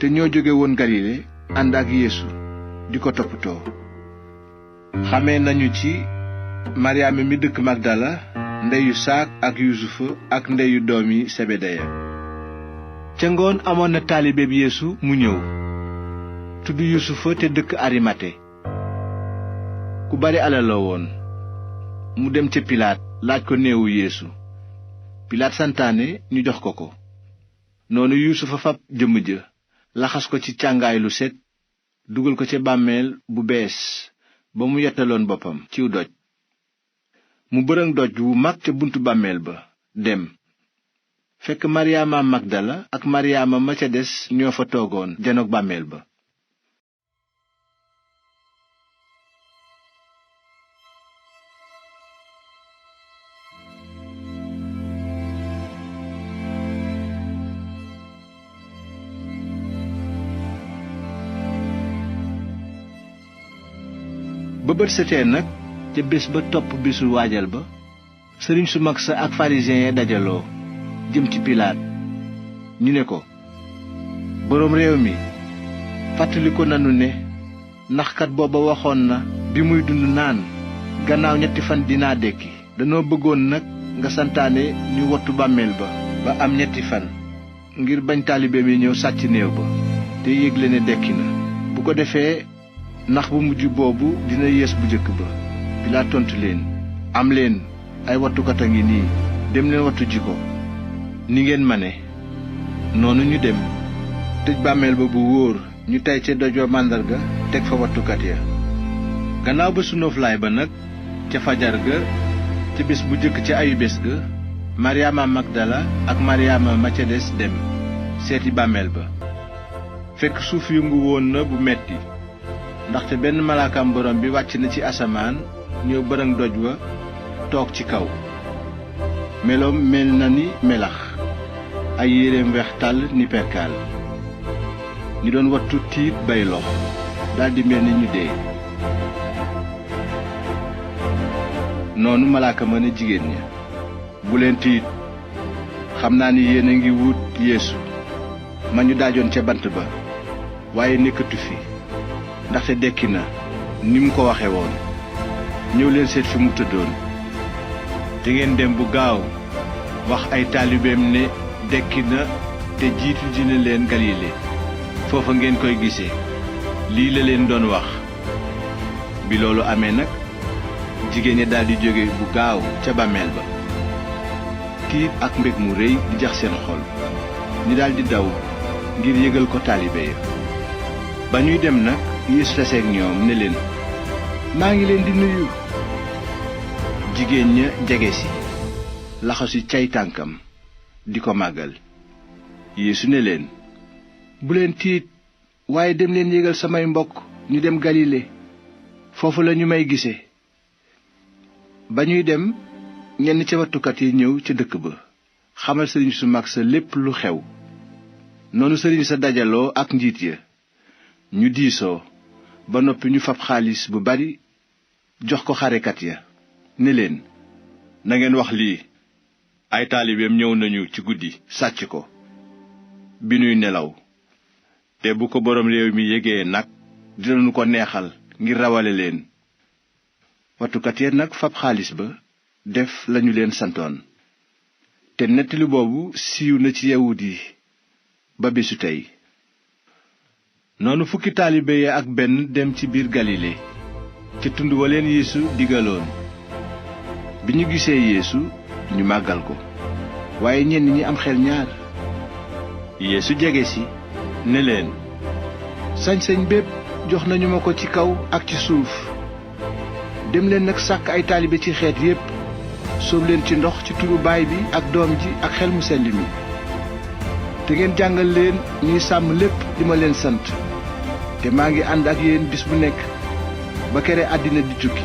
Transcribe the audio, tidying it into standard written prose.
te ñoo jóge woon galile ànd ak yeesu di ko toppatoo. xamee nañu ci maryaama mi dëkk magdala ndeyu saak ak yusufa ak ndeyu doomi sebedeya. ca ngoon amoon na taalibeeb yeesu mu ñëw tudd yusufa te dëkk arimate ku bari alal la woon. mu dem ca pilaat laaj ko néewu yeesu. pilaat santaane ñu jox ko ko. noonu yuusufa fab jëmm ja laxas ko ci càngaay lu set dugal ko ca bàmmeel bu bees ba mu yettaloon boppam ciw doj. mu bërëng doj wu mag ca buntu bàmmeel ba dem fekk maryaama magdala ak maryaama ma ca des ñoo fa toogoon janook bàmmeel ba. ba bët setee nag ca bés ba topp bisu waajal ba sëriñ su mag sa ak farisiyen ya dajaloo jëm ci pilaat. ñu ne ko, boroom réew mi, fàttaliku nanu ne ndaxkat booba waxoon na bi muy dund naan, gannaaw 3 fan dinaa dekki. danoo bëggoon nag nga santaane ñu wottu bàmmeel ba am 3 fan ngir bañ taalibeem yi ñëw sàcc néew ba te yégle ne dekki na. bu ko defee ndax bu mujj boobu dina yées bu jëkk ba. pilaat tontu leen, am leen ay wattukat a ngi nii, dem leen wattu ji ko ni ngeen mane. noonu ñu dem tëj bàmmeel ba bu wóor, ñu tey ca doj wa màndarga teg fa wattukat ya. gannaaw ba sunóoflaay ba nag ca fajar ga ca bés bu jëkk ca ayu bés ga, maryaama magdala ak maryaama ma ca des dem seeti bàmmeel ba. fekk suuf yëngu woon na bu metti, ndaxte benn malaakam borom bi wàcc na ci asamaan ñëw bërëng doj wa toog ci kaw. meloom mel na ni melax, ay yéreem weex tàll ni perkaal. ñi doon wattu tiit bay lox daldi mel ni ñu dee. noonu malaaka ma ne jigéen ña, bu leen tiit, xam naa ni yéen a ngi wut yeesu ma ñu daajoon ca bant ba, waaye nekkatu fi, ndaxte dekki na ni mu ko waxe woon. ñëw leen seet fi mu tëddoon. te ngeen dem bu gaaw wax ay taalibeem ne dekki na te jiitu dina leen galile, foofa ngeen koy gisee. lii la leen doon wax. bi loolu amee nag jigéen ñi daldi jóge bu gaaw ca bàmmeel ba, tiit ak mbég mu rëy di jax seen xol. ñu daldi daw ngir yëgal ko taalibe ya. ba ñuy dem nag Yeesu taseeg ñoom ne leen, maa ngi leen di nuyu. jigéen ña jege si laxasu cay tànkam di ko màggal. Yeesu ne leen, bu leen tiit, waaye dem leen yëgal samay mbokk ñu dem galile, foofu la ñu may gise. ba ñuy dem ñenn ca wattukat yi ñëw ca dëkk ba xamal sëriñ su mag sa lépp lu xew. noonu sëriñ sa dajaloo ak njiit ya, ñu diisoo ba noppi ñu fab xaalis bu bari jox ko xarekat ya ne leen, nangeen wax lii, ay taalibeem ñëw nañu ci guddi sàcc ko bi nuy nelaw. te bu ko boroom réew mi yégee nag dinañu ko neexal ngir rawale leen. wattukat ya nag fab xaalis ba def lañu leen santoon. te nettali boobu siiw na ci yawut yi ba bésu tey. noonu 10 taalibe ya ak benn dem ci biir galile ca tund wa leen yeesu digaloon. bi ñu gisee yeesu ñu màggal ko, waaye ñenn ñi am xel ñaar. yeesu jege si ne leen, sañ-sañ bépp jox nañu ma ko ci kaw ak ci suuf. dem leen nag sàkk ay taalibe ci xeet yépp, sóob leen ci ndox ci turu baay bi ak doom ji ak xel mu sell mi. te ngeen jàngal leen ñuy sàmm lépp li ma leen sant. te maa ngi ànd ak yéen bis bu nekk ba kere àddina di tukki.